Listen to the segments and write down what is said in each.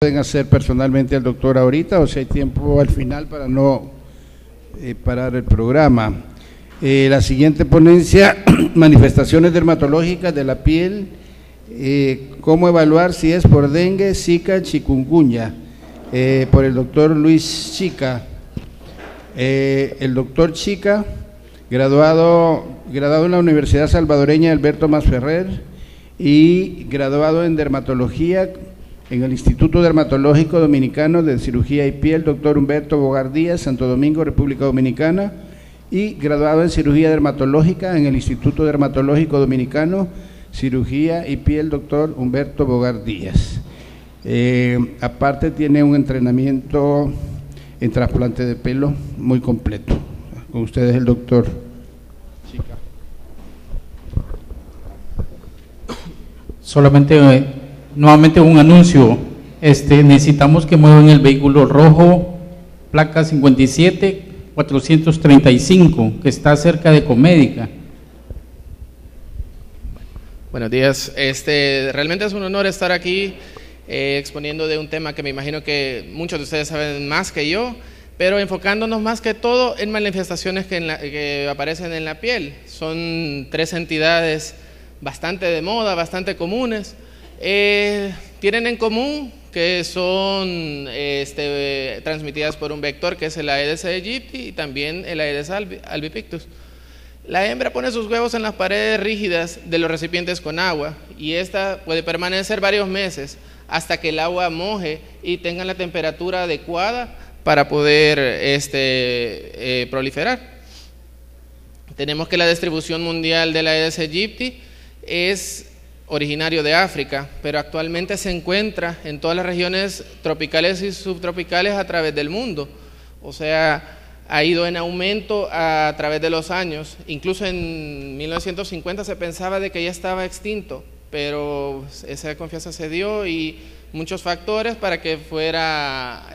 Pueden hacer personalmente al doctor ahorita o si hay tiempo al final para no parar el programa. La siguiente ponencia, manifestaciones dermatológicas de la piel, cómo evaluar si es por dengue, zika, chikungunya, por el doctor Luis Chica. El doctor Chica, graduado en la Universidad Salvadoreña Alberto Masferrer y graduado en dermatología en el Instituto Dermatológico Dominicano de Cirugía y Piel, doctor Humberto Bogar Díaz, Santo Domingo, República Dominicana, y graduado en cirugía dermatológica en el Instituto Dermatológico Dominicano, Cirugía y Piel, doctor Humberto Bogar Díaz. Aparte tiene un entrenamiento en trasplante de pelo muy completo. Con ustedes el doctor Chica. Solamente nuevamente un anuncio, necesitamos que muevan el vehículo rojo, placa 57-435, que está cerca de Comédica. Buenos días, realmente es un honor estar aquí exponiendo de un tema que me imagino que muchos de ustedes saben más que yo, pero enfocándonos más que todo en manifestaciones que aparecen en la piel. Son tres entidades bastante de moda, bastante comunes. Tienen en común que son transmitidas por un vector que es el Aedes aegypti y también el Aedes albopictus. La hembra pone sus huevos en las paredes rígidas de los recipientes con agua y esta puede permanecer varios meses hasta que el agua moje y tenga la temperatura adecuada para poder proliferar. Tenemos que la distribución mundial del Aedes aegypti es originario de África, pero actualmente se encuentra en todas las regiones tropicales y subtropicales a través del mundo. O sea, ha ido en aumento a través de los años. Incluso en 1950 se pensaba de que ya estaba extinto, pero esa confianza se dio y muchos factores para que fuera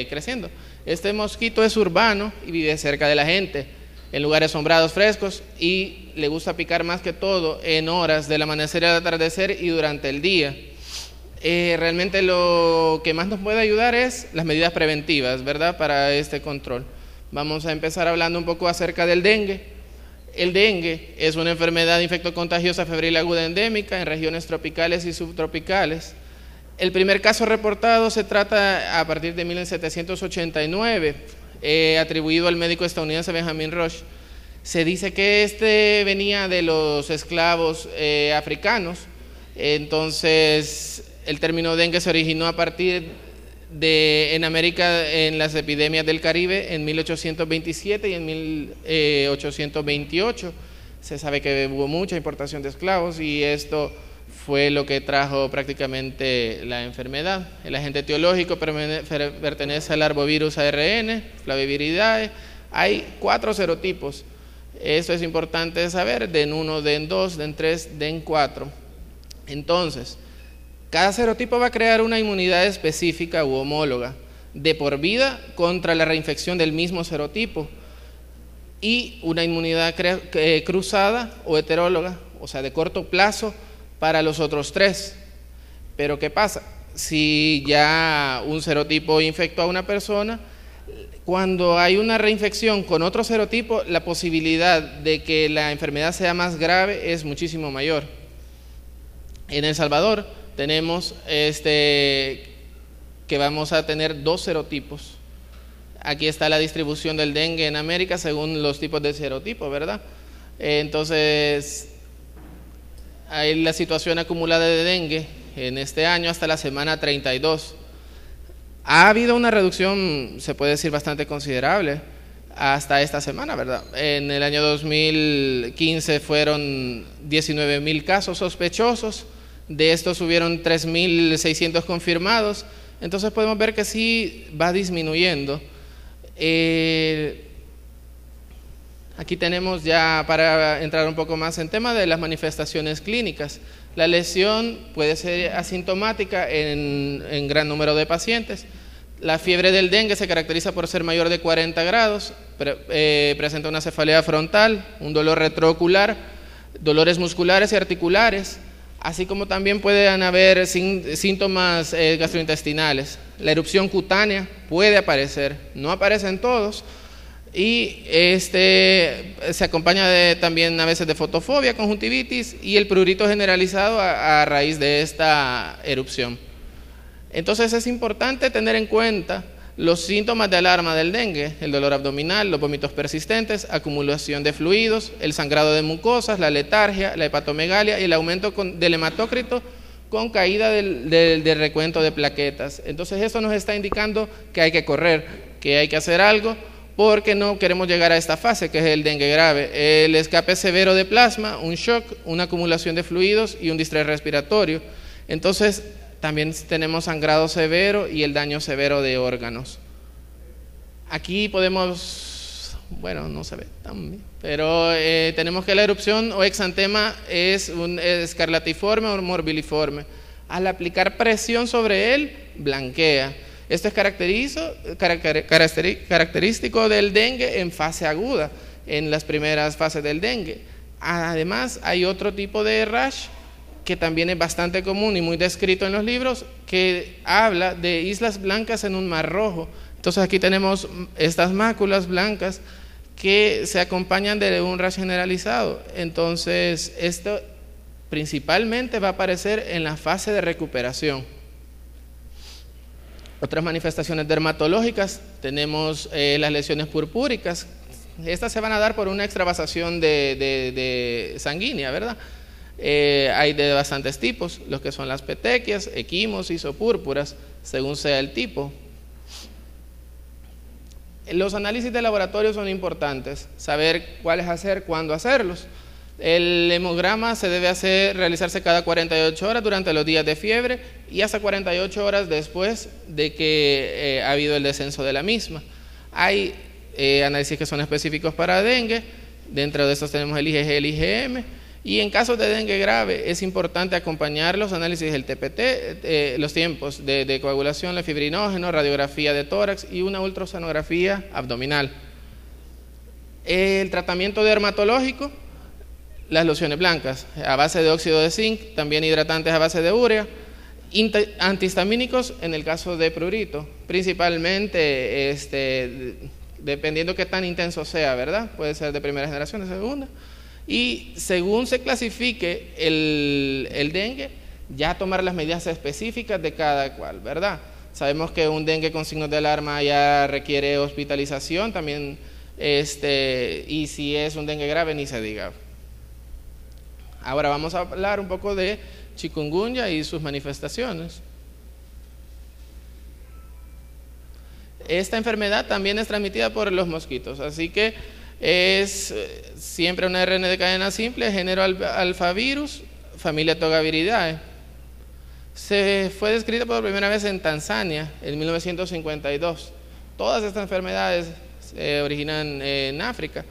creciendo. Este mosquito es urbano y vive cerca de la gente, en lugares sombreados frescos, y le gusta picar más que todo en horas del amanecer y al atardecer y durante el día. Realmente lo que más nos puede ayudar es las medidas preventivas, ¿verdad?, para este control. Vamos a empezar hablando un poco acerca del dengue. El dengue es una enfermedad infectocontagiosa febril aguda endémica en regiones tropicales y subtropicales. El primer caso reportado se trata a partir de 1789, atribuido al médico estadounidense Benjamin Rush. Se dice que venía de los esclavos africanos. Entonces el término dengue se originó a partir en América en las epidemias del Caribe en 1827 y en 1828. Se sabe que hubo mucha importación de esclavos y esto fue lo que trajo prácticamente la enfermedad. El agente etiológico pertenece al arbovirus ARN, Flaviviridae. Hay 4 serotipos. Eso es importante saber, DEN 1, DEN 2, DEN 3, DEN 4. Entonces, cada serotipo va a crear una inmunidad específica u homóloga de por vida contra la reinfección del mismo serotipo y una inmunidad cruzada o heteróloga, o sea, de corto plazo para los otros 3. Pero ¿qué pasa? Si ya un serotipo infectó a una persona, cuando hay una reinfección con otro serotipo, la posibilidad de que la enfermedad sea más grave es muchísimo mayor. En El Salvador tenemos que vamos a tener 2 serotipos. Aquí está la distribución del dengue en América según los tipos de serotipo, ¿verdad? Entonces, hay la situación acumulada de dengue en este año hasta la semana 32. Ha habido una reducción, se puede decir, bastante considerable hasta esta semana, ¿verdad? En el año 2015 fueron 19,000 casos sospechosos, de estos hubieron 3,600 confirmados, entonces podemos ver que sí va disminuyendo. Aquí tenemos ya, para entrar un poco más en tema de las manifestaciones clínicas, la lesión puede ser asintomática en gran número de pacientes. La fiebre del dengue se caracteriza por ser mayor de 40 grados, presenta una cefalea frontal, un dolor retroocular, dolores musculares y articulares, así como también pueden haber síntomas gastrointestinales. La erupción cutánea puede aparecer, no aparece en todos, y se acompaña también a veces de fotofobia, conjuntivitis y el prurito generalizado a raíz de esta erupción. Entonces es importante tener en cuenta los síntomas de alarma del dengue: el dolor abdominal, los vómitos persistentes, acumulación de fluidos, el sangrado de mucosas, la letargia, la hepatomegalia y el aumento del hematócrito con caída del recuento de plaquetas. Entonces eso nos está indicando que hay que correr, que hay que hacer algo, porque no queremos llegar a esta fase, que es el dengue grave. El escape severo de plasma, un shock, una acumulación de fluidos y un distrés respiratorio. Entonces también tenemos sangrado severo y el daño severo de órganos. Aquí podemos, bueno, no se ve tan bien, pero tenemos que la erupción o exantema es un escarlatiforme o morbiliforme. Al aplicar presión sobre él, blanquea. Esto es característico del dengue en fase aguda, en las primeras fases del dengue. Además, hay otro tipo de rash que también es bastante común y muy descrito en los libros, que habla de islas blancas en un mar rojo. Entonces aquí tenemos estas máculas blancas que se acompañan de un rash generalizado. Entonces esto principalmente va a aparecer en la fase de recuperación. Otras manifestaciones dermatológicas, tenemos las lesiones purpúricas. Estas se van a dar por una extravasación de sanguínea, ¿verdad? Hay de bastantes tipos, los que son las petequias, equimos, isopúrpuras, según sea el tipo. Los análisis de laboratorio son importantes, saber cuáles hacer, cuándo hacerlos. El hemograma se debe realizarse cada 48 horas durante los días de fiebre y hasta 48 horas después de que ha habido el descenso de la misma. Hay análisis que son específicos para dengue, dentro de estos tenemos el IgG, el IgM, y en casos de dengue grave es importante acompañar los análisis del TPT, los tiempos de coagulación, la fibrinógeno, radiografía de tórax y una ultrasonografía abdominal. El tratamiento dermatológico, las lociones blancas a base de óxido de zinc, también hidratantes a base de urea, antihistamínicos en el caso de prurito, principalmente dependiendo qué tan intenso sea, ¿verdad? Puede ser de primera generación, de segunda, y según se clasifique el dengue, ya tomar las medidas específicas de cada cual, ¿verdad? Sabemos que un dengue con signos de alarma ya requiere hospitalización también, y si es un dengue grave ni se diga. Ahora vamos a hablar un poco de chikungunya y sus manifestaciones. Esta enfermedad también es transmitida por los mosquitos, así que es siempre una RN de cadena simple, género alfavirus, familia Togaviridae. Se fue descrita por primera vez en Tanzania en 1952. Todas estas enfermedades se originan en África.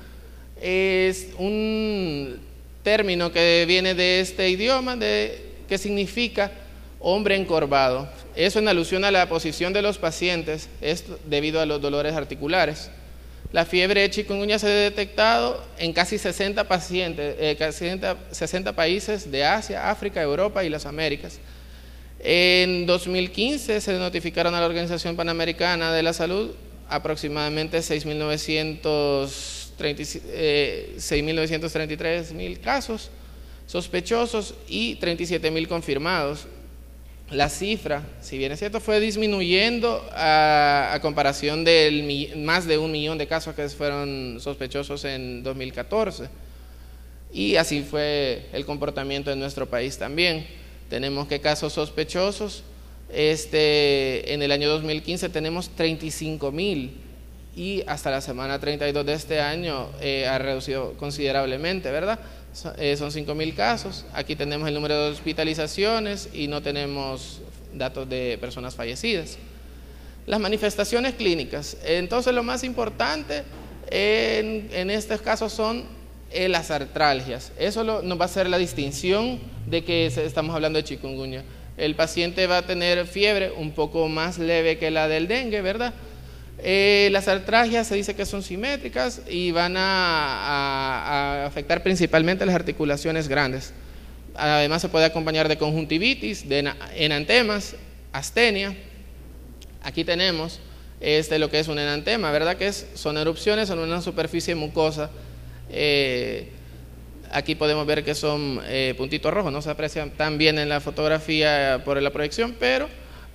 Es un término que viene de este idioma que significa hombre encorvado. Eso en alusión a la posición de los pacientes, esto debido a los dolores articulares. La fiebre de chikungunya se ha detectado en casi 60 pacientes, 60 países de Asia, África, Europa y las Américas. En 2015 se notificaron a la Organización Panamericana de la Salud aproximadamente 6.933.000 casos sospechosos y 37.000 confirmados. La cifra, si bien es cierto, fue disminuyendo a comparación del más de 1 millón de casos que fueron sospechosos en 2014. Y así fue el comportamiento en nuestro país también. Tenemos que casos sospechosos, en el año 2015 tenemos 35.000 y hasta la semana 32 de este año ha reducido considerablemente, ¿verdad? Son 5.000 casos. Aquí tenemos el número de hospitalizaciones y no tenemos datos de personas fallecidas. Las manifestaciones clínicas. Entonces lo más importante en estos casos son las artralgias. Eso nos va a hacer la distinción de que estamos hablando de chikungunya. El paciente va a tener fiebre un poco más leve que la del dengue, ¿verdad? Las artralgias se dice que son simétricas y van a afectar principalmente las articulaciones grandes. Además se puede acompañar de conjuntivitis, de enantemas, astenia. Aquí tenemos lo que es un enantema, ¿verdad? Son erupciones en una superficie mucosa. Aquí podemos ver que son puntitos rojos, no se aprecian tan bien en la fotografía por la proyección, pero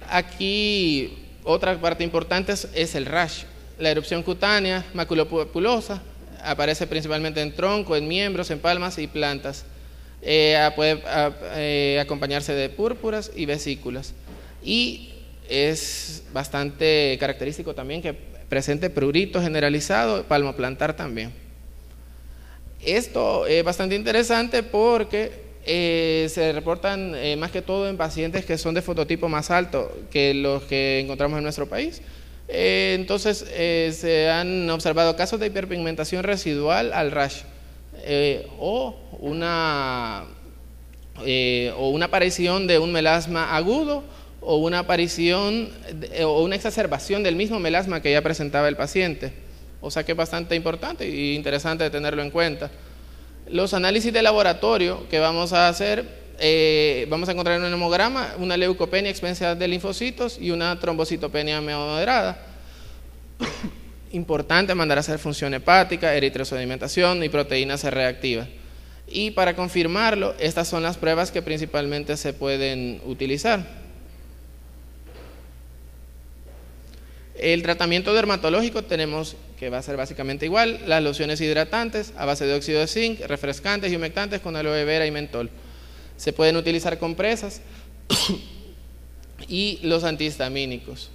aquí otra parte importante es el rash. La erupción cutánea maculopapulosa aparece principalmente en tronco, en miembros, en palmas y plantas. Puede acompañarse de púrpuras y vesículas. Y es bastante característico también que presente prurito generalizado, palmoplantar también. Esto es bastante interesante porque se reportan más que todo en pacientes que son de fototipo más alto que los que encontramos en nuestro país. Entonces se han observado casos de hiperpigmentación residual al rash o una aparición de un melasma agudo o una aparición o una exacerbación del mismo melasma que ya presentaba el paciente. O sea que es bastante importante e interesante tenerlo en cuenta. Los análisis de laboratorio que vamos a hacer, vamos a encontrar en un hemograma una leucopenia expensa de linfocitos y una trombocitopenia moderada. Importante mandar a hacer función hepática, eritrosedimentación y proteína C reactiva. Y para confirmarlo, estas son las pruebas que principalmente se pueden utilizar. El tratamiento dermatológico tenemos que va a ser básicamente igual, las lociones hidratantes a base de óxido de zinc, refrescantes y humectantes con aloe vera y mentol. Se pueden utilizar compresas y los antihistamínicos.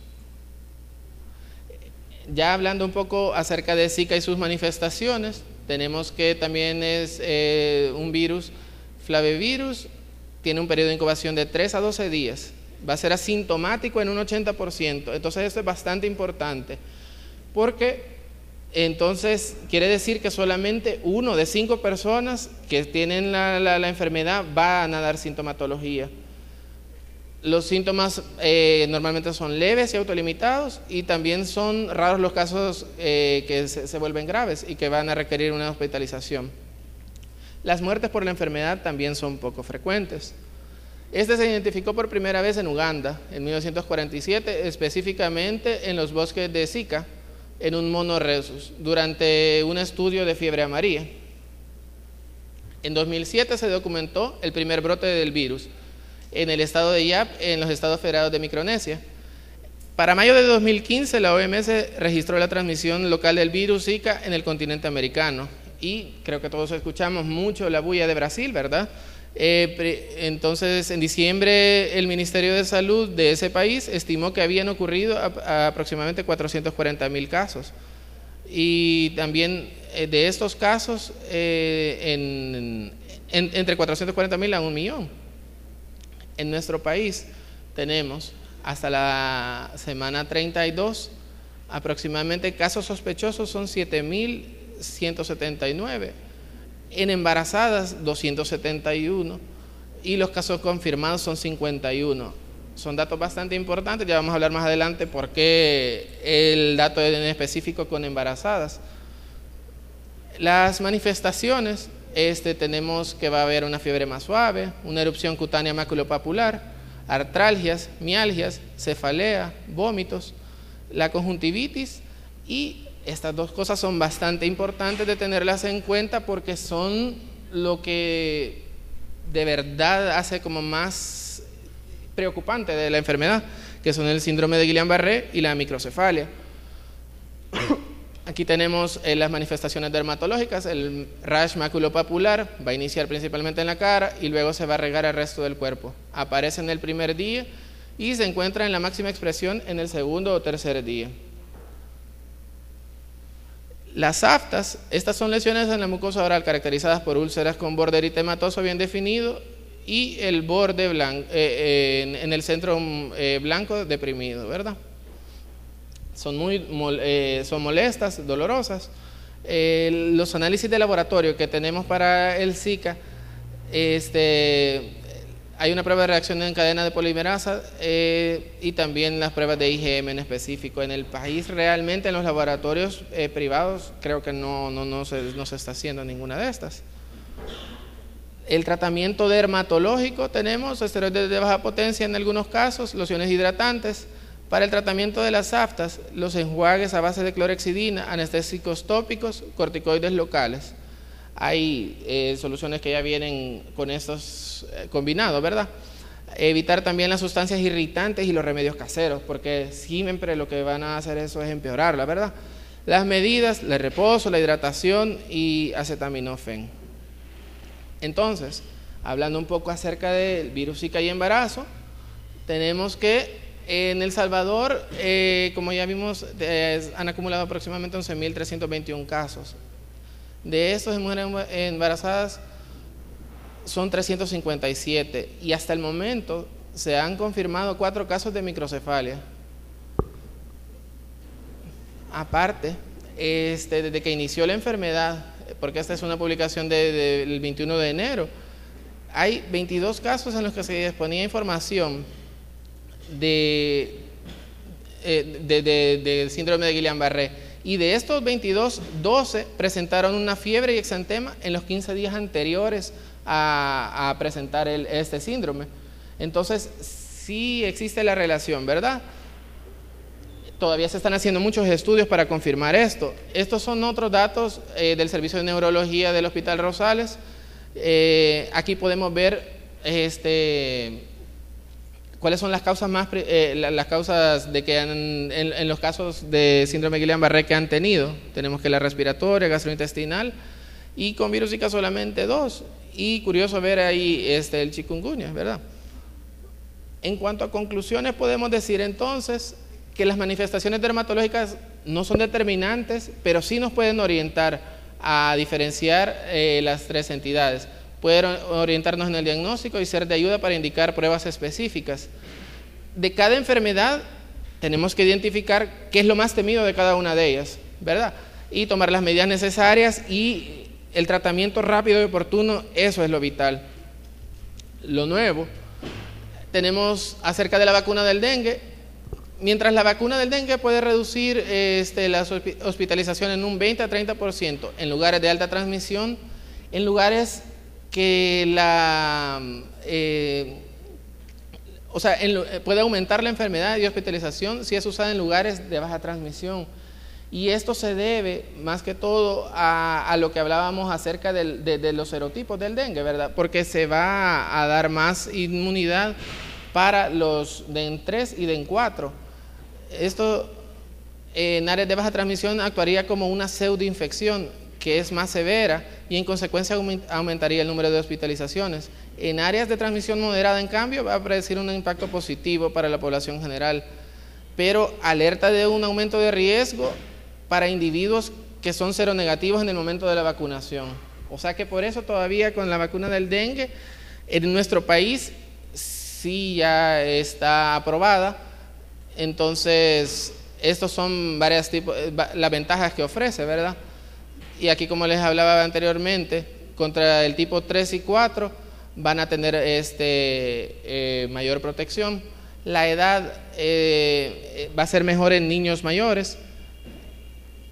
Ya hablando un poco acerca de Zika y sus manifestaciones, tenemos que también es un virus, flavivirus, tiene un periodo de incubación de 3 a 12 días. Va a ser asintomático en un 80%. Entonces esto es bastante importante porque entonces quiere decir que solamente 1 de 5 personas que tienen la enfermedad van a dar sintomatología. Los síntomas normalmente son leves y autolimitados, y también son raros los casos que se vuelven graves y que van a requerir una hospitalización. Las muertes por la enfermedad también son poco frecuentes. Este se identificó por primera vez en Uganda en 1947, específicamente en los bosques de Zika, en un mono rhesus, durante un estudio de fiebre amarilla. En 2007 se documentó el primer brote del virus en el estado de Yap, en los Estados Federados de Micronesia. Para mayo de 2015 la OMS registró la transmisión local del virus Zika en el continente americano, y creo que todos escuchamos mucho la bulla de Brasil, ¿verdad? Entonces, en diciembre, el Ministerio de Salud de ese país estimó que habían ocurrido aproximadamente 440,000 casos. Y también de estos casos, entre 440,000 a 1,000,000. En nuestro país tenemos hasta la semana 32, aproximadamente casos sospechosos son 7,179. En embarazadas 271 y los casos confirmados son 51. Son datos bastante importantes, ya vamos a hablar más adelante por qué el dato en específico con embarazadas. Las manifestaciones, tenemos que va a haber una fiebre más suave, una erupción cutánea maculopapular, artralgias, mialgias, cefalea, vómitos, la conjuntivitis, y estas dos cosas son bastante importantes de tenerlas en cuenta porque son lo que de verdad hace como más preocupante de la enfermedad, que son el síndrome de Guillain-Barré y la microcefalia. Aquí tenemos las manifestaciones dermatológicas. El rash maculopapular va a iniciar principalmente en la cara y luego se va a regar al resto del cuerpo. Aparece en el primer día y se encuentra en la máxima expresión en el segundo o tercer día. Las aftas, estas son lesiones en la mucosa oral caracterizadas por úlceras con borde eritematoso bien definido y el borde blanco, en el centro blanco deprimido, ¿verdad? Son molestas, dolorosas. Los análisis de laboratorio que tenemos para el Zika, hay una prueba de reacción en cadena de polimerasa y también las pruebas de IgM en específico. En el país realmente en los laboratorios privados creo que no se está haciendo ninguna de estas. El tratamiento dermatológico, tenemos esteroides de baja potencia en algunos casos, lociones hidratantes. Para el tratamiento de las aftas, los enjuagues a base de clorhexidina, anestésicos tópicos, corticoides locales. Hay soluciones que ya vienen con estos combinados, ¿verdad? Evitar también las sustancias irritantes y los remedios caseros, porque siempre lo que van a hacer eso es empeorarla, ¿verdad? Las medidas, el reposo, la hidratación y acetaminofén. Entonces, hablando un poco acerca del virus Zika y embarazo, tenemos que en El Salvador, como ya vimos, han acumulado aproximadamente 11.321 casos. De estos, en mujeres embarazadas son 357 y hasta el momento se han confirmado 4 casos de microcefalia. Aparte, desde que inició la enfermedad, porque esta es una publicación del 21 de enero, hay 22 casos en los que se disponía información de síndrome de Guillain-Barré, y de estos 22, 12 presentaron una fiebre y exantema en los 15 días anteriores a presentar este síndrome. Entonces, sí existe la relación, ¿verdad? Todavía se están haciendo muchos estudios para confirmar esto. Estos son otros datos del Servicio de Neurología del Hospital Rosales. Aquí podemos ver cuáles son las causas las causas de que en los casos de síndrome de Guillain-Barré que han tenido. Tenemos que la respiratoria, gastrointestinal, y con virus Zika solamente 2. Y curioso ver ahí el chikungunya, ¿verdad? En cuanto a conclusiones, podemos decir entonces que las manifestaciones dermatológicas no son determinantes, pero sí nos pueden orientar a diferenciar las 3 entidades. Pueden orientarnos en el diagnóstico y ser de ayuda para indicar pruebas específicas. De cada enfermedad tenemos que identificar qué es lo más temido de cada una de ellas, ¿verdad? Y tomar las medidas necesarias, y el tratamiento rápido y oportuno, eso es lo vital. Lo nuevo, tenemos acerca de la vacuna del dengue. Mientras la vacuna del dengue puede reducir la hospitalización en un 20 a 30% en lugares de alta transmisión, en lugares que puede aumentar la enfermedad y hospitalización si es usada en lugares de baja transmisión. Y esto se debe más que todo a lo que hablábamos acerca de los serotipos del dengue, ¿verdad? Porque se va a dar más inmunidad para los DEN 3 y DEN 4. Esto en áreas de baja transmisión actuaría como una pseudoinfección que es más severa y en consecuencia aumentaría el número de hospitalizaciones. En áreas de transmisión moderada, en cambio, va a producir un impacto positivo para la población general, pero alerta de un aumento de riesgo para individuos que son seronegativos en el momento de la vacunación. O sea que por eso todavía con la vacuna del dengue en nuestro país sí ya está aprobada. Entonces, estos son las ventajas que ofrece, ¿verdad? Y aquí, como les hablaba anteriormente, contra el tipo 3 y 4 van a tener mayor protección. La edad va a ser mejor en niños mayores.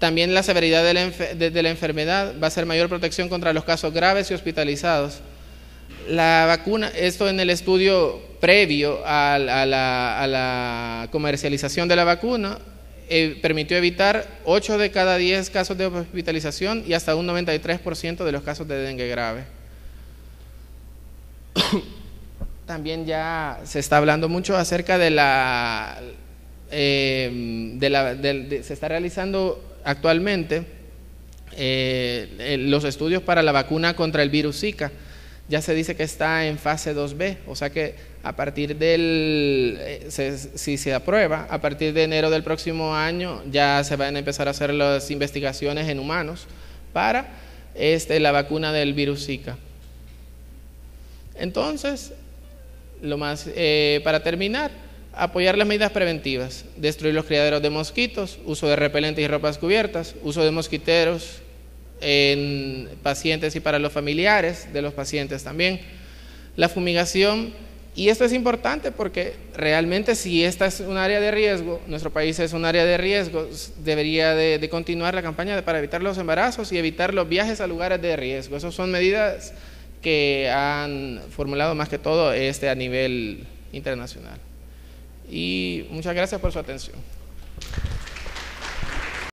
También la severidad de la enfermedad va a ser mayor protección contra los casos graves y hospitalizados. La vacuna, esto en el estudio previo a la comercialización de la vacuna, permitió evitar 8 de cada 10 casos de hospitalización y hasta un 93% de los casos de dengue grave. También ya se está hablando mucho acerca se está realizando actualmente los estudios para la vacuna contra el virus Zika. Ya se dice que está en fase 2B, o sea que a partir si se aprueba, a partir de enero del próximo año ya se van a empezar a hacer las investigaciones en humanos para la vacuna del virus Zika. Entonces, para terminar, apoyar las medidas preventivas, destruir los criaderos de mosquitos, uso de repelentes y ropas cubiertas, uso de mosquiteros en pacientes y para los familiares de los pacientes también, la fumigación. Y esto es importante porque realmente si esta es un área de riesgo, nuestro país es un área de riesgo, debería de continuar la campaña para evitar los embarazos y evitar los viajes a lugares de riesgo. Esas son medidas que han formulado más que todo a nivel internacional. Y muchas gracias por su atención.